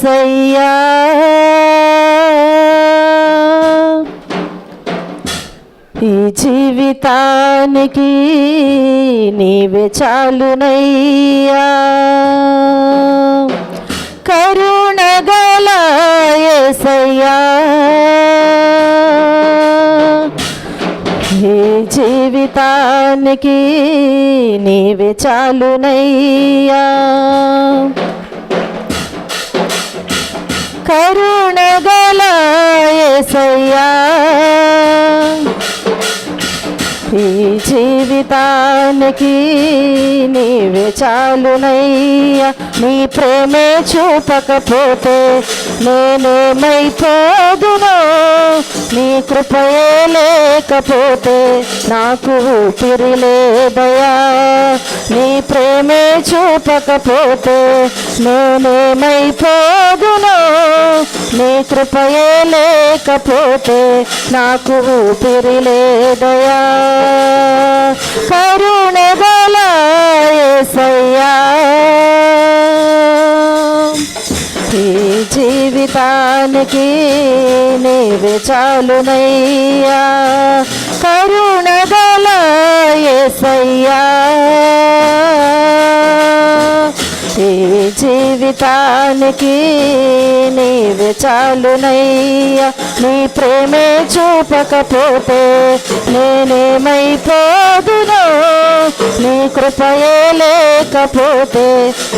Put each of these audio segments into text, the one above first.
యేసయ్యా ఈ జీవితానికి నీవే చాలునయ్యా కరుణగల యేసయ్యా ఈ జీవితానికి నీవే చాలునయ్యా కరుణగల యేసయ్యా ఈ జీవితానికి నీవే చాలునయ్యా నీ ప్రేమే చూపకపోతే నేనేమైపోదునో నీ కృపయే లేకపోతే నాకు ఊపిరి లేదయా నీ ప్రేమే చూపకపోతే నేనేమైపోదునో నీ కృపయే లేకపోతే నాకు ఊపిరి లేదయా కరుణగల యేసయ్యా ఈ జీవితానికి నీవే చాలునయ్యా కరుణగల యేసయ్యా ఈ జీవితానికి నీవే చాలునయ్యా నీ ప్రేమే చూపకపోతే నేనేమైపోదునో నీ కృపయే లేకపోతే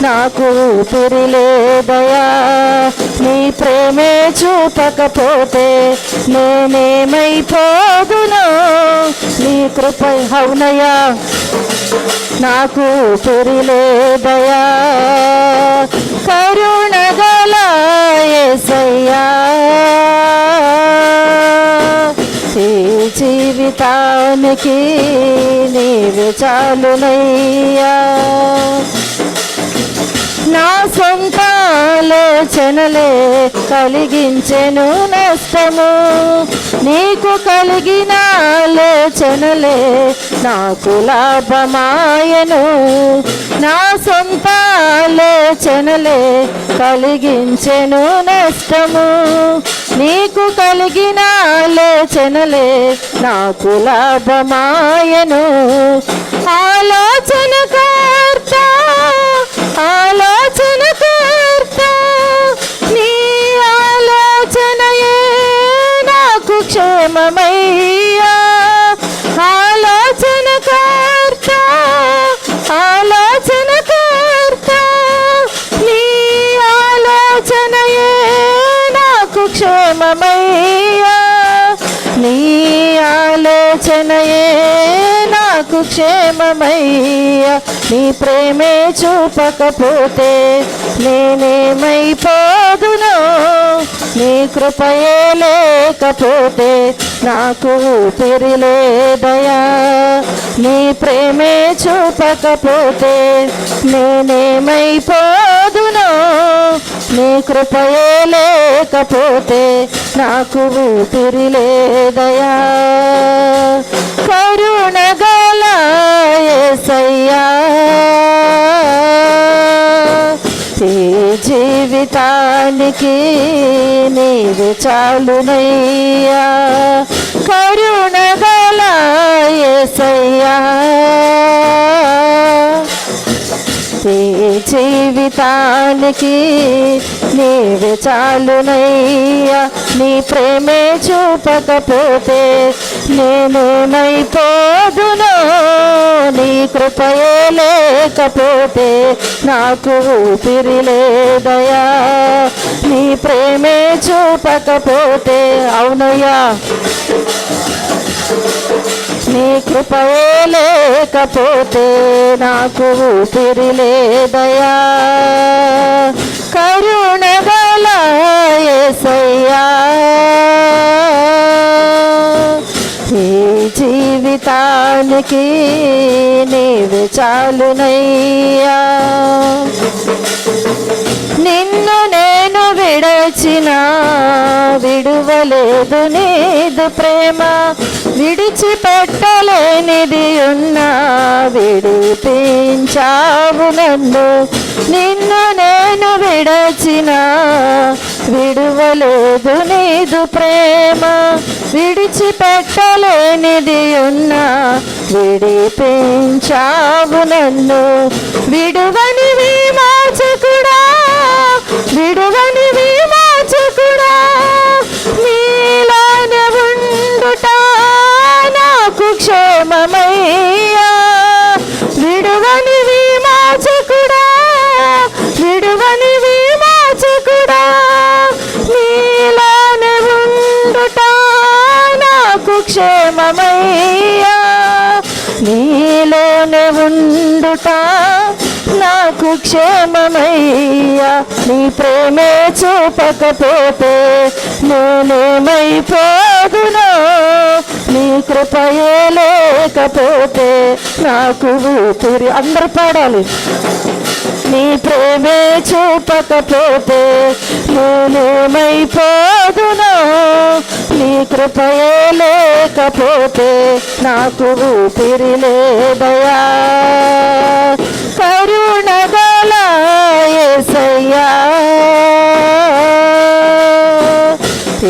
నాకు ఊపిరి లేదయా నీ ప్రేమే చూపకపోతే నేనేమైపోదునో నీ కృప అవునయ్యా నాకు ఊపిరి లేదయా కరుణగల యేసయ్యా ఈ జీవితానికి నీవే చాలునయ్యా నా సొంత ఆలోచనలే కలిగించెను నష్టము నీకు కలిగిన ఆలోచనలే నాకు లాభమాయను నా సొంత ఆలోచనలే కలిగించెను నష్టము నీకు కలిగిన ఆలోచనలే నాకు లాభమాయను ఆలోచనకర్త ఆలోచనకర్త నీ ఆలోచనయే నాకు క్షేమమయ్యా ఆలోచనకర్త ఆలోచనకర్త నీ ఆలోచనయే నాకు క్షేమమయ్యా నీ ఆలోచనయే నాకు క్షేమమయ్యా నీ ప్రేమే చూపకపోతే నేనేమైపోదునో నీ కృపయే లేకపోతే నాకు ఊపిరి లేదయా నీ ప్రేమే చూపకపోతే నేనేమైపోదునో నీ కృపయే లేకపోతే నాకు ఊపిరి లేదయా కరుణగల యేసయ్యా ఈ జీవితానికి నీవే చాలునయ్యా కరుణగల యేసయ్యా ఈ జీవితానికి నీవే చాలునయ్యా నీ ప్రేమే చూపకపోతే నేనేమైపోదునో నీ కృపయే లేకపోతే నాకు ఊపిరి లేదయా నీ ప్రేమే చూపకపోతే అవునయ్యా నీ కృపయే లేకపోతే నాకు ఊపిరి లేదయా కరుణగల యేసయ్యా ఈ జీవితానికి నీవే చాలునయ్యా నిన్ను నేను విడచిన విడువలేదు నీదు ప్రేమ విడిచిపెట్టలేనిది ఉన్నా విడిపించావు నన్ను నిన్ను నేను విడచిన విడచిన విడువలేదు నీదు ప్రేమ. విడిచిపెట్టలేనిది ఉన్నా విడిపించావు నన్ను. విడువని విమోచకుడా, విడువని విమోచకుడా, నీలోనే ఉండుట నాకు క్షేమమయ్యా. విడువని విమోచకుడా, విడువని విమోచకుడా, నీలోనే ఉండుట నాకు క్షేమమయ్యా. నీలోనే ఉండుట నాకు క్షేమమయ్యా. నీ ప్రేమే చూపకపోతే నేనేమైపోదునో, నీ కృపయే లేకపోతే నాకు ఊపిరి. అందరూ పాడాలి. నీ ప్రేమే చూపకపోతే నేనేమైపోదునో, నీ కృపయే లేకపోతే నాకు ఊపిరి లేదయా. కరుణగల యేసయ్యా,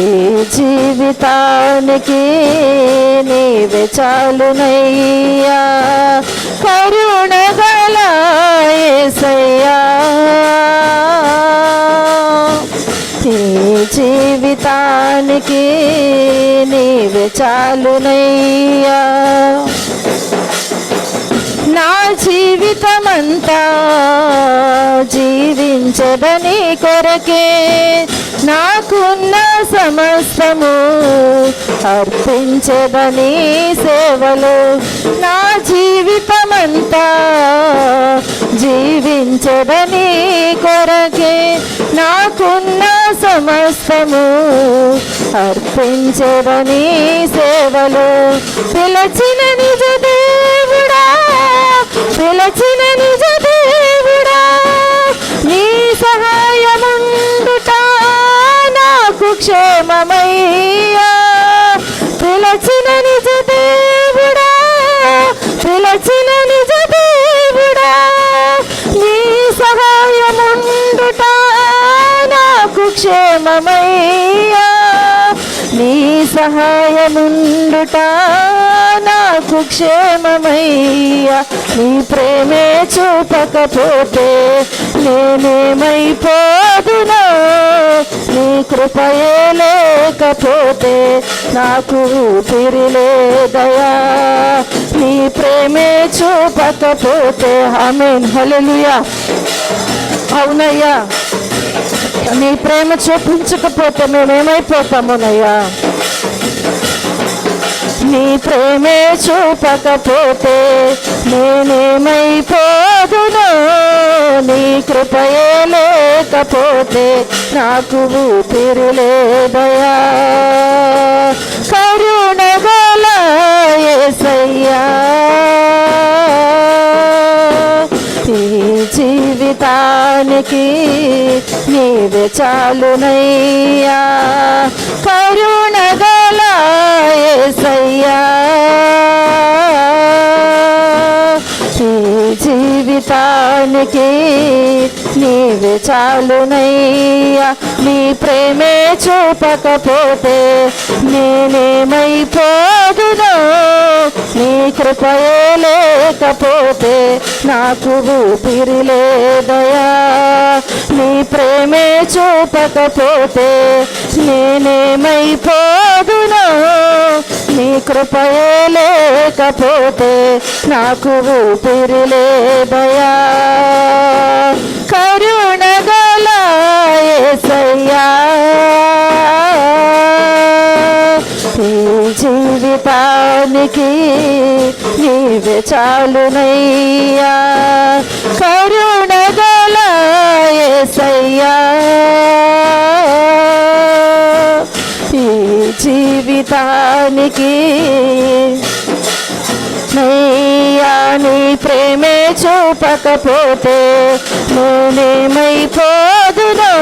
ఈ జీవితానికి నీవే చాలునయ్యా. కరుణగల యేసయ్యా, ఈ జీవితానికి నీవే చాలునయ్యా. నా జీవితమంతా జీవించదని కొరకే, నాకున్న సమస్తము అర్పించదని సేవలు. నా జీవితమంతా జీవించదని కొరకే, నాకున్న సమస్తము అర్పించదని సేవలు. పిలచిన నిజ దేవుడా, పిలచిన నిజ దేవుడా, నీ సహాయముండుట నాకు క్షేమమయ్యా. పిలచిన నిజ దేవుడా, పిలచిన నిజ దేవుడా, నీ సహాయముండుట నాకు క్షేమమయ్యా. నీ సహాయముండుట నాకు క్షేమమయ్యా. నీ ప్రేమే చూపకపోతే నేనేమైపోదునో, నీ కృపయే లేకపోతే నాకు ఊపిరి లేదయా. నీ ప్రేమే చూపకపోతే. ఆమేన్, హల్లెలూయా. అవునయ్యా, నీ ప్రేమ చూపించకపోతే మేమేమైపోతామోనయ్యా. నీ ప్రేమే చూపకపోతే నేనేమైపోదునో, నీ కృపయే లేకపోతే నాకు ఊపిరి లేదయా. కరుణగల యేసయ్యా, ఈ జీవితానికి నీవే చాలునయ్యా. కరుణగల యేసయ్యా, ఈ జీవితానికి నీవే చాలునయ్యా. నీ ప్రేమే చూపకపోతే నేనేమైపోదునో, నీ కృపయే లేకపోతే నాకు ఊపిరి లేదయా. నీ ప్రేమే చూపకపోతే నేనేమైపోదునో, నీ కృపయే లేకపోతే నాకు ఊపిరి లేదయా. కరుణగల యేసయ్యా, ఈ జీవితానికి నీవే చాలునయ్యా. కరుణగల యేసయ్యా, ఈ జీవితానికి నయ్యా. నీ ప్రేమే చూపకపోతే నేనేమైపోదునో,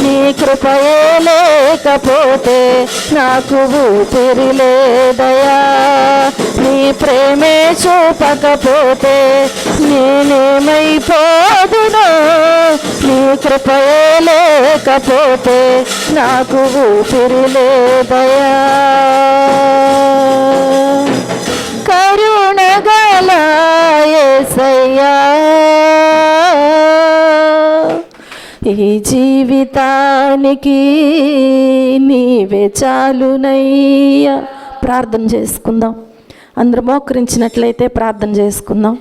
నీ కృపయే లేకపోతే నాకు ఊపిరి లేదయా. నీ ప్రేమే చూపకపోతే నేనేమైపోదునో, నీ కృపయే లేకపోతే నాకు ఊపిరి లేదయా. కరుణగల యేసయ్యా, ఈ జీవితానికి నీవే చాలునయ్యా. ప్రార్థన చేసుకుందాం. అందరూ మోకరించినట్లయితే ప్రార్థన చేసుకుందాం.